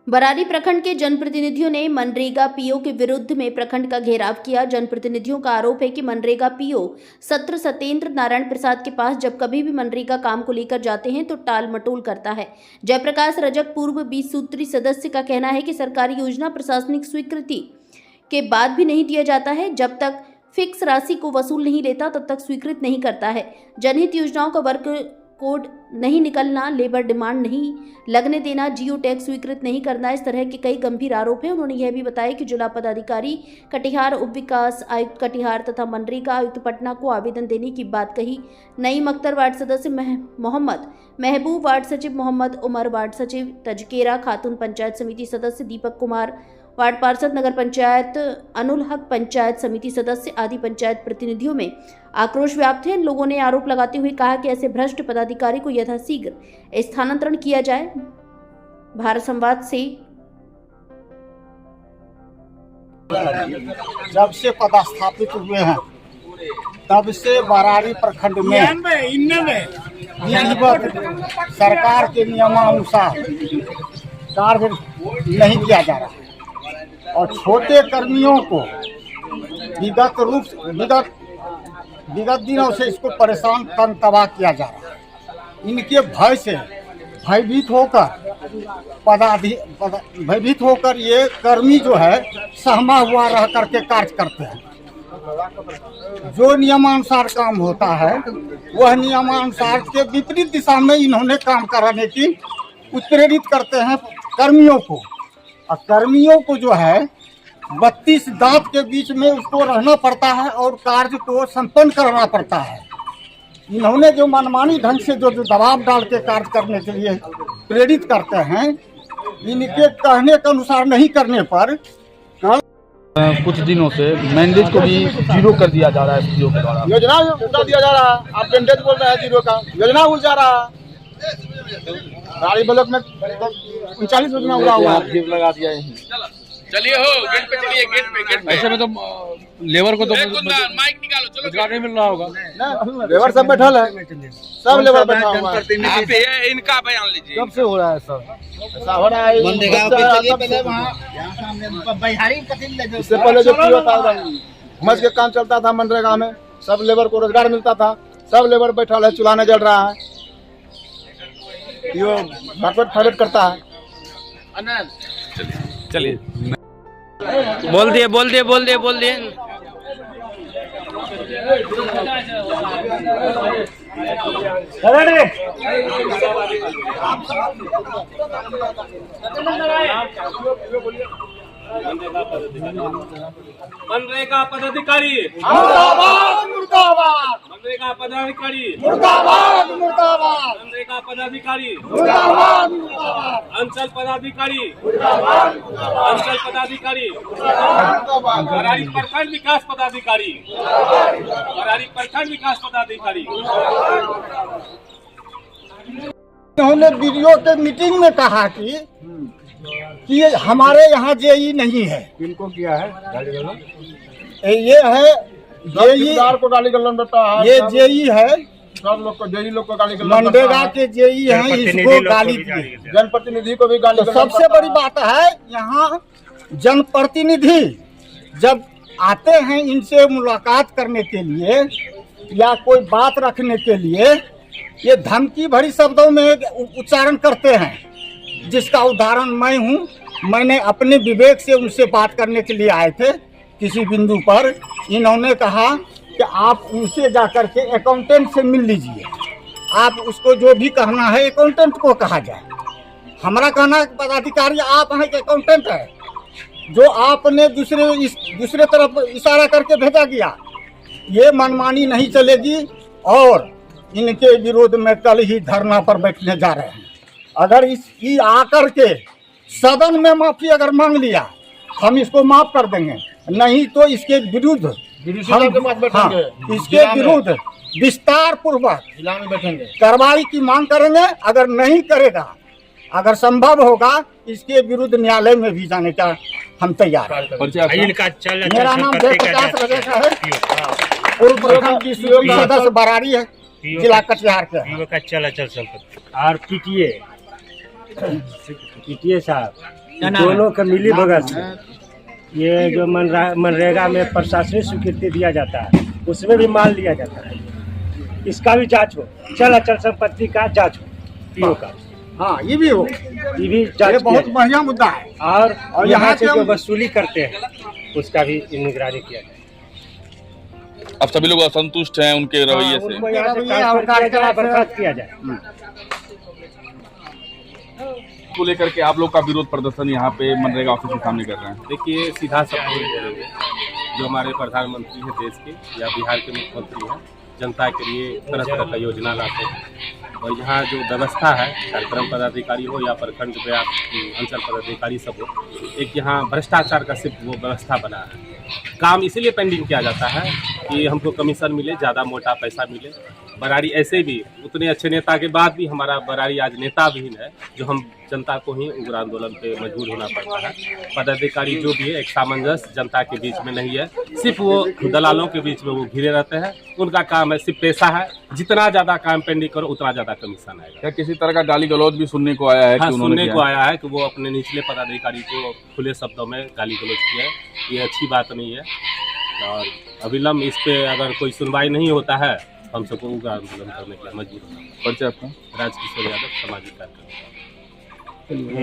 बरारी प्रखंड के जनप्रतिनिधियों ने मनरेगा पीओ के विरुद्ध में प्रखंड का घेराव किया। जनप्रतिनिधियों का आरोप है कि मनरेगा पीओ सत्र सत्येंद्र नारायण प्रसाद के पास जब कभी भी मनरेगा काम को लेकर जाते हैं तो टाल मटोल करता है। जयप्रकाश रजक पूर्व 20 सूत्री सदस्य का कहना है कि सरकारी योजना प्रशासनिक स्वीकृति के बाद भी नहीं दिया जाता है। जब तक फिक्स राशि को वसूल नहीं लेता तब तक स्वीकृत नहीं करता है। जनहित योजनाओं का वर्क कोड नहीं निकलना, लेबर डिमांड नहीं लगने देना, जियो टैक्स स्वीकृत नहीं करना, इस तरह के कई गंभीर आरोप हैं। उन्होंने यह भी बताया कि जिला पदाधिकारी कटिहार, उप विकास आयुक्त कटिहार तथा मनरेगा आयुक्त पटना को आवेदन देने की बात कही। नईम अख्तर वार्ड सदस्य मोहम्मद महबूब, वार्ड सचिव मोहम्मद उमर, वार्ड सचिव तजकेरा खातून, पंचायत समिति सदस्य दीपक कुमार, वार्ड पार्षद नगर पंचायत अनुल हक, पंचायत समिति सदस्य आदि पंचायत प्रतिनिधियों में आक्रोश व्याप्त है। लोगों ने आरोप लगाते हुए कहा कि ऐसे भ्रष्ट पदाधिकारी को यथाशीघ्र स्थानांतरण किया जाए। भारत संवाद से जब से पदस्थापित हुए हैं तब से बरारी प्रखंड में विधिवत सरकार के नियमानुसार कार्य नहीं किया जा रहा और छोटे कर्मियों को विगत दिनों से इसको परेशान तबाह किया जा रहा है। इनके भय से भयभीत होकर ये कर्मी जो है सहमा हुआ रह करके कार्य करते हैं। जो नियमानुसार काम होता है वह नियमानुसार के विपरीत दिशा में इन्होंने काम कराने की उत्प्रेरित करते हैं कर्मियों को। और कर्मियों को जो है 32 दांत के बीच में उसको रहना पड़ता है और कार्य को संपन्न करना पड़ता है। इन्होंने जो मनमानी ढंग से जो दबाव डाल के कार्य करने के लिए प्रेरित करते हैं, इनके कहने के अनुसार नहीं करने पर कुछ दिनों से मैंडेज को भी जीरो कर दिया जा रहा है। एसडीओ के द्वारा योजना उल्टा दिया जा रहा है। आप मैंडेज बोल रहे हैं जीरो का, योजना उल जा रहा है। राड़ी ब्लॉक में 39 योजना उड़ा हुआ है, लगा दिया है। चलिए हो गेट पे, चलिए गेट पे। ऐसे में तो लेबर को तो माइक निकालो, चलो। रोजगार नहीं मिल रहा होगा ना, लेबर सब बैठल है, सब लेबर बैठा हुआ है। आप इनका बयान लीजिए। कब से हो रहा है सर? ऐसा हो रहा है। इससे पहले जो मज के काम चलता था मनरेगा में, सब लेबर को रोजगार मिलता था, सब लेबर बैठा है, चूल्हा नहीं जल रहा है, यो भटभट करता है। चलिए बोल दिए। मनरेगा पदाधिकारी मुर्दाबाद, मनरेगा पदाधिकारी मुर्दाबाद, मनरेगा पदाधिकारी मुर्दाबाद, अंचल पदाधिकारी अंचल पदाधिकारी बरारी प्रखंड विकास पदाधिकारी बरारी प्रखंड विकास पदाधिकारी। उन्होंने वीडियो के मीटिंग में कहा कि ये हमारे यहाँ जेई नहीं है। किनको किया है? ये है जेई को गाली गलौन देता है। ये जेई है, सब लोग को जेई लोग को गाली गलौन मनरेगा के जेई हैं, इसको गाली दी, जनप्रतिनिधि को भी गाली। तो सबसे बड़ी बात है यहाँ जनप्रतिनिधि जब आते हैं इनसे मुलाकात करने के लिए या कोई बात रखने के लिए, ये धमकी भरी शब्दों में उच्चारण करते हैं, जिसका उदाहरण मैं हूँ। मैंने अपने विवेक से उनसे बात करने के लिए आए थे किसी बिंदु पर। इन्होंने कहा कि आप उनसे जाकर के अकाउंटेंट से मिल लीजिए, आप उसको जो भी कहना है अकाउंटेंट को कहा जाए। हमारा कहना पदाधिकारी आप हैं कि अकाउंटेंट है, जो आपने दूसरे तरफ इशारा करके भेजा गया। ये मनमानी नहीं चलेगी और इनके विरोध में कल ही धरना पर बैठने जा रहे हैं। अगर इसकी आकर के सदन में माफी अगर मांग लिया, हम इसको माफ कर देंगे, नहीं तो इसके विरुद्ध इसके विरुद्ध विस्तार पूर्वक बैठेंगे, कार्रवाई की मांग करेंगे। अगर नहीं करेगा, अगर संभव होगा, इसके विरुद्ध न्यायालय में भी जाने का हम तैयार हैं। मेरा नाम जयप्रकाश रजक है, पूर्व प्रखंड की सदस्य बरारी है, जिला कटिहार के। चल और पीटीए साहब दोनों का मिली भगत से ये जो मनरेगा में प्रशासनिक स्वीकृति दिया जाता है उसमें भी माल लिया जाता है, इसका भी जांच हो, चल अचल संपत्ति का जांच हो, पीओ का। हाँ ये भी हो, ये भी ये जांच बहुत किया बढ़िया मुद्दा है। और और यहाँ से से जो हम- वसूली करते हैं उसका भी निगरानी किया जाए। अब सभी लोग असंतुष्ट हैं उनके रवैये हाँ, से। उनको यहाँ से रवैया ट्रांसफर और किया जाए, कार्यक्रम से- बर्खास्त किया जाए। को लेकर के आप लोग का विरोध प्रदर्शन यहाँ पे मनरेगा ऑफिस के सामने कर रहे हैं। देखिए सीधा शब्द में बोलेंगे, जो हमारे प्रधानमंत्री हैं देश के या बिहार के मुख्यमंत्री हैं, जनता के लिए तरह तरह का योजना लाते हैं और यहाँ जो व्यवस्था है, कार्यक्रम पदाधिकारी हो या प्रखंड अंचल पदाधिकारी सब हो, एक यहाँ भ्रष्टाचार का सिर्फ वो व्यवस्था बना है। काम इसीलिए पेंडिंग किया जाता है कि हमको कमीशन मिले, ज़्यादा मोटा पैसा मिले। बरारी ऐसे भी उतने अच्छे नेता के बाद भी हमारा बरारी आज नेता विहीन है, जो हम जनता को ही उग्र आंदोलन पे मजबूर होना पड़ता है। पदाधिकारी जो भी है एक सामंजस्य जनता के बीच में नहीं है, सिर्फ वो दलालों के बीच में वो घिरे रहते हैं। उनका काम है, सिर्फ पैसा है, जितना ज़्यादा काम पेंडिंग करो उतना ज़्यादा कमीशन आएगा। क्या किसी तरह का गाली गलौज भी सुनने को आया है हाँ, कि उन्होंने सुनने किया को है? आया है कि वो अपने निचले पदाधिकारी को खुले शब्दों में गाली गलौज किया है, ये अच्छी बात नहीं है। और अविलंब इस पे अगर कोई सुनवाई नहीं होता है, हम सबको उग्र आंदोलन करने के लिए मजबूर होना। परिचय आपका? राजकिशोर यादव, सामाजिक कार्यकर्ता।